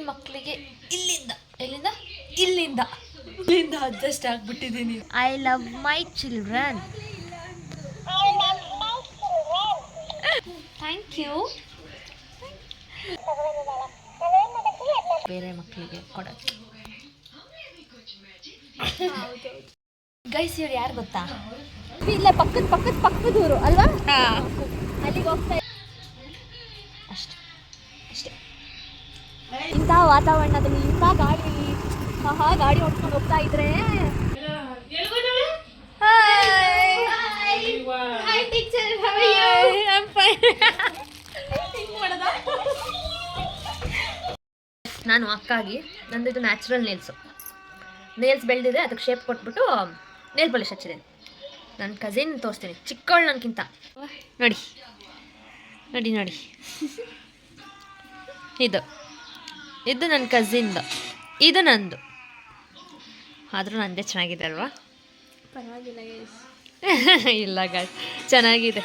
ಮಕ್ಕಳಿಗೆ ಇಲ್ಲಿಂದ ಎಲ್ಲಿಂದ ಇಲ್ಲಿಂದ ಇಲ್ಲಿಂದ ಅಡ್ಜಸ್ಟ್ ಆಗ್ಬಿಟ್ಟಿದ್ದೀನಿ. I love my children. Thank you. ಬೇರೆ ಮಕ್ಕಳಿಗೆ ಕೊಡೋಕ್ಕೆ. ಗೈಸ್ ಇವ್ರು ಯಾರು ಗೊತ್ತಾ? ಇಲ್ಲ ಪಕ್ಕದೂರು ಅಲ್ವಾ? ಅಲ್ಲಿಗೆ ಹೋಗ್ತಾ ಅಷ್ಟೇ ಅಷ್ಟೇ. ಇಂಥ ವಾತಾವರಣದಲ್ಲಿ ಇಂಥ ಗಾಡಿ ಹೊಡ್ಕೊಂಡು ಹೋಗ್ತಾ ಇದ್ರೆ ನಾನು ಅಕ್ಕಾಗಿ ನಂದಿದು ನ್ಯಾಚುರಲ್ ನೇಲ್ಸ್ ಬೆಳೆದಿದೆ, ಅದಕ್ಕೆ ಶೇಪ್ ಕೊಟ್ಬಿಟ್ಟು ನೇಲ್ ಪಾಲಿಶ್ ಹಚ್ಚಿದೆ. ನನ್ನ ಕಸಿನ್ ತೋರಿಸ್ತೀನಿ, ಚಿಕ್ಕವಳು ನನಗಿಂತ. ನೋಡಿ ನೋಡಿ ನೋಡಿ, ಇದು ನನ್ನ ಕಸಿನ್ದು, ಇದು ನಂದು. ಆದರೂ ನಂದೇ ಚೆನ್ನಾಗಿದೆ ಅಲ್ವಾ? ಪರವಾಗಿಲ್ಲ. ಇಲ್ಲ ಗಾಯ್ಸ್, ಚೆನ್ನಾಗಿದೆ.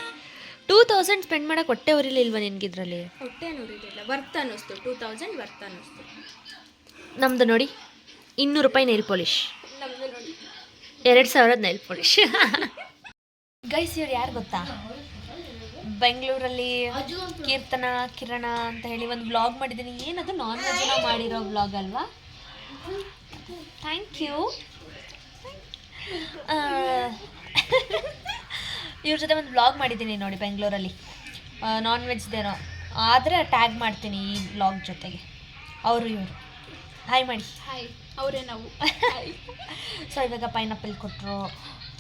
2000 ಸ್ಪೆಂಡ್ ಮಾಡೋಕೆ ಹೊಟ್ಟೆ ಉರಿಲಿಲ್ವಾ ನಿನ್ಗಿದ್ರಲ್ಲಿ? ಹೊಟ್ಟೆ ಉರಿಲಿಲ್ಲ, ವರ್ತ್ ಅನ್ನಿಸ್ತು. 2000 ವರ್ತ್ ಅನ್ನಿಸ್ತು. ನಮ್ಮದು ನೋಡಿ 200 ರೂಪಾಯಿ ನೈಲ್ ಪಾಲಿಶ್, ನಮ್ಮದು ನೋಡಿ 2000 ನೈಲ್ ಪಾಲಿಶ್. ಗೈಸ್ ಇವ್ರು ಯಾರು ಗೊತ್ತಾ? ಬೆಂಗಳೂರಲ್ಲಿ ಕೀರ್ತನ ಕಿರಣ ಅಂತ ಹೇಳಿ ಒಂದು ವ್ಲಾಗ್ ಮಾಡಿದ್ದೀನಿ. ಏನದು ನಾನ್ ವೆಜ್ನ ಮಾಡಿರೋ ವ್ಲಾಗ್ ಅಲ್ವಾ? Thank you. ಇವ್ರ ಜೊತೆ ಒಂದು ವ್ಲಾಗ್ ಮಾಡಿದ್ದೀನಿ ನೋಡಿ ಬೆಂಗಳೂರಲ್ಲಿ, ನಾನ್ ವೆಜ್ದೇನೋ. ಆದರೆ ಟ್ಯಾಗ್ ಮಾಡ್ತೀನಿ ಈ ವ್ಲಾಗ್ ಜೊತೆಗೆ. ಇವರು ಹಾಯ್ ಮಾಡಿ. ಹಾಯ್, ಅವರೇ ನಾವು. ಸೊ ಇವಾಗ ಪೈನಾಪಲ್ ಕೊಟ್ಟರು,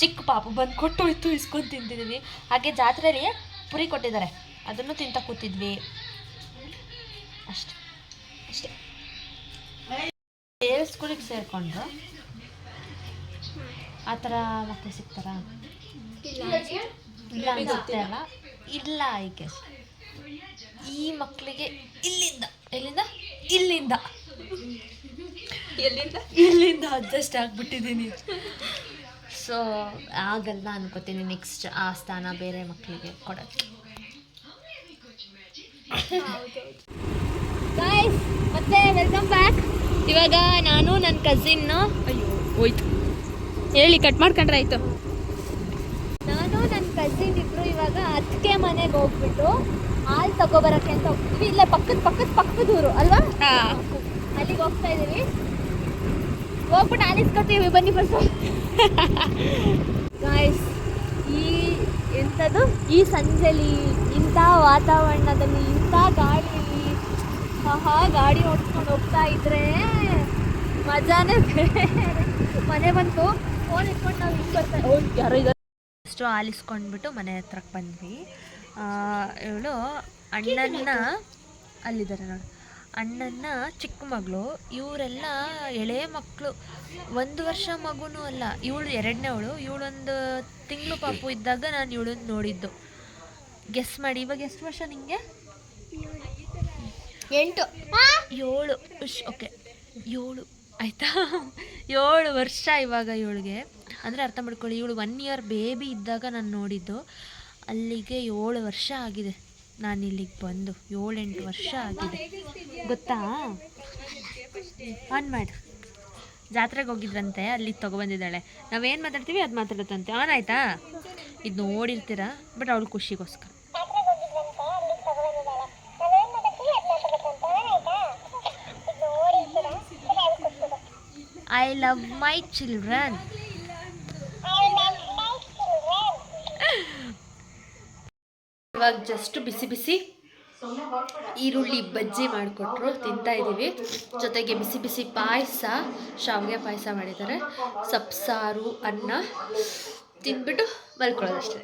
ಚಿಕ್ಕ ಪಾಪು ಬಂದು ಕೊಟ್ಟು ಇಸ್ಕೊಂಡು ತಿಂತಿದ್ವಿ. ಹಾಗೆ ಜಾತ್ರೆಯಲ್ಲಿ ಪುರಿ ಕೊಟ್ಟಿದ್ದಾರೆ, ಅದನ್ನು ತಿಂತ ಕೂತಿದ್ವಿ. ಅಷ್ಟೇ ಅಷ್ಟೇ. ಸ್ಕೂಲಿಗೆ ಸೇರಿಕೊಂಡ್ರು ಆ ಥರ ಮಕ್ಕಳು ಸಿಗ್ತಾರಾ? ಇಲ್ಲ ಅನ್ಸುತ್ತೆ ಅಲ್ಲ. ಇಲ್ಲ ಐ ಗೆಸ್ ಈ ಮಕ್ಕಳಿಗೆ ಇಲ್ಲಿಂದ ಎಲ್ಲಿಂದ ಇಲ್ಲಿಂದ ಇಲ್ಲಿಂದ ಅಡ್ಜಸ್ಟ್ ಆಗ್ಬಿಟ್ಟಿದ್ದೀನಿ. ಸೊ ಆಗಲ್ಲ ಅನ್ಕೋತೀನಿ ನೆಕ್ಸ್ಟ್ ಆ ಸ್ಥಾನ ಬೇರೆ ಮಕ್ಕಳಿಗೆ ಕೊಡೋಕ್ಕೆ. ಗಾಯ್ಸ್ ಮತ್ತೆ ವೆಲ್ಕಮ್ ಬ್ಯಾಕ್. ಇವಾಗ ನಾನು ನನ್ನ ಕಸಿನ್ನು, ಅಯ್ಯೋ ಹೋಯ್ತು ಹೇಳಿ, ಕಟ್ ಮಾಡ್ಕೊಂಡ್ರೆ ಆಯಿತು. ನಾನು ನನ್ನ ಕಸಿನ್ ಇಬ್ಬರು ಇವಾಗ ಅದಕ್ಕೆ ಮನೆಗೆ ಹೋಗ್ಬಿಟ್ಟು ಹಾಲು ತಗೋಬರೋಕ್ಕೆ ಅಂತ ಹೋಗ್ತೀವಿ. ಇಲ್ಲೇ ಪಕ್ಕದೂರು ಅಲ್ವಾ? ಅಲ್ಲಿಗೆ ಹೋಗ್ತಾ ಇದ್ದೀವಿ. ಹೋಗ್ಬಿಟ್ಟು ಆಲಿಸ್ಕೊತೀವಿ, ಬನ್ನಿ ಫಸ್ಟ್. ಗಾಯ್ಸ್ ಈ ಸಂಜೆಲಿ ಇಂಥ ವಾತಾವರಣದಲ್ಲಿ ಇಂಥ ಗಾಡಿ ಓಡಿಸ್ಕೊಂಡು ಹೋಗ್ತಾ ಇದ್ರೆ ಮಜಾನೇ ಬೇರೆ. ಮನೆ ಬಂತು, ಫೋನ್ ಇಟ್ಕೊಂಡು ನಾವು ಹಿಂಗೆ ಬರ್ತಾ ಯಾರೋ ಇದ್ದಾರೆ ಅಷ್ಟು ಆಲಿಸ್ಕೊಂಡ್ಬಿಟ್ಟು ಮನೆ ಹತ್ರಕ್ಕೆ ಬಂದ್ವಿ. ಇವಳು ಅಣ್ಣನ ಅಲ್ಲಿದ್ದಾರೆ ನೋಡಿ, ಅಣ್ಣನ ಚಿಕ್ಕ ಮಗಳು. ಇವರೆಲ್ಲ ಎಳೆ ಮಕ್ಕಳು, 1 ವರ್ಷ ಮಗುನೂ ಅಲ್ಲ. ಇವಳು 2ನೇವಳು, ಇವಳೊಂದು ತಿಂಗಳು ಪಾಪು ಇದ್ದಾಗ ನಾನು ಇವಳನ್ನು ನೋಡಿದ್ದು. ಗೆಸ್ ಮಾಡಿ, ಇವಾಗ ಎಷ್ಟು ವರ್ಷ ನಿಂಗೆ? 8 7 ಓಕೆ 7 ಆಯಿತಾ? 7 ವರ್ಷ ಇವಾಗ ಇವಳಿಗೆ. ಅಂದರೆ ಅರ್ಥ ಮಾಡ್ಕೊಳ್ಳಿ, ಇವಳು 1 ಇಯರ್ ಬೇಬಿ ಇದ್ದಾಗ ನಾನು ನೋಡಿದ್ದು. ಅಲ್ಲಿಗೆ 7 ವರ್ಷ ಆಗಿದೆ ನಾನು ಇಲ್ಲಿಗೆ ಬಂದು. 7-8 ವರ್ಷ ಆಗಿದೆ ಗೊತ್ತಾ? ಆನ್ ಮಾಡು. ಜಾತ್ರೆಗೆ ಹೋಗಿದ್ರಂತೆ, ಅಲ್ಲಿಗೆ ತೊಗೊಬಂದಿದ್ದಾಳೆ. ನಾವೇನು ಮಾತಾಡ್ತೀವಿ ಅದು ಮಾತಾಡುತ್ತಂತೆ. ಆನ್ ಆಯಿತಾ? ಇದು ನೋಡಿರ್ತೀರ, ಬಟ್ ಅವಳು ಖುಷಿಗೋಸ್ಕರ. I love my children. ಇವಾಗ ಜಸ್ಟ್ ಬಿಸಿ ಈರುಳ್ಳಿ ಬಜ್ಜಿ ಮಾಡಿಕೊಟ್ರು, ತಿಂತಾ ಇದ್ದೀವಿ. ಜೊತೆಗೆ ಬಿಸಿ ಪಾಯಸ, ಶಾವಿಗೆ ಪಾಯಸ ಮಾಡಿದ್ದಾರೆ. ಸೊಪ್ಪು ಸಾರು, ಅನ್ನ ತಿಂದ್ಬಿಟ್ಟು ಮಲ್ಕೊಳ್ಳೋದಷ್ಟೇ.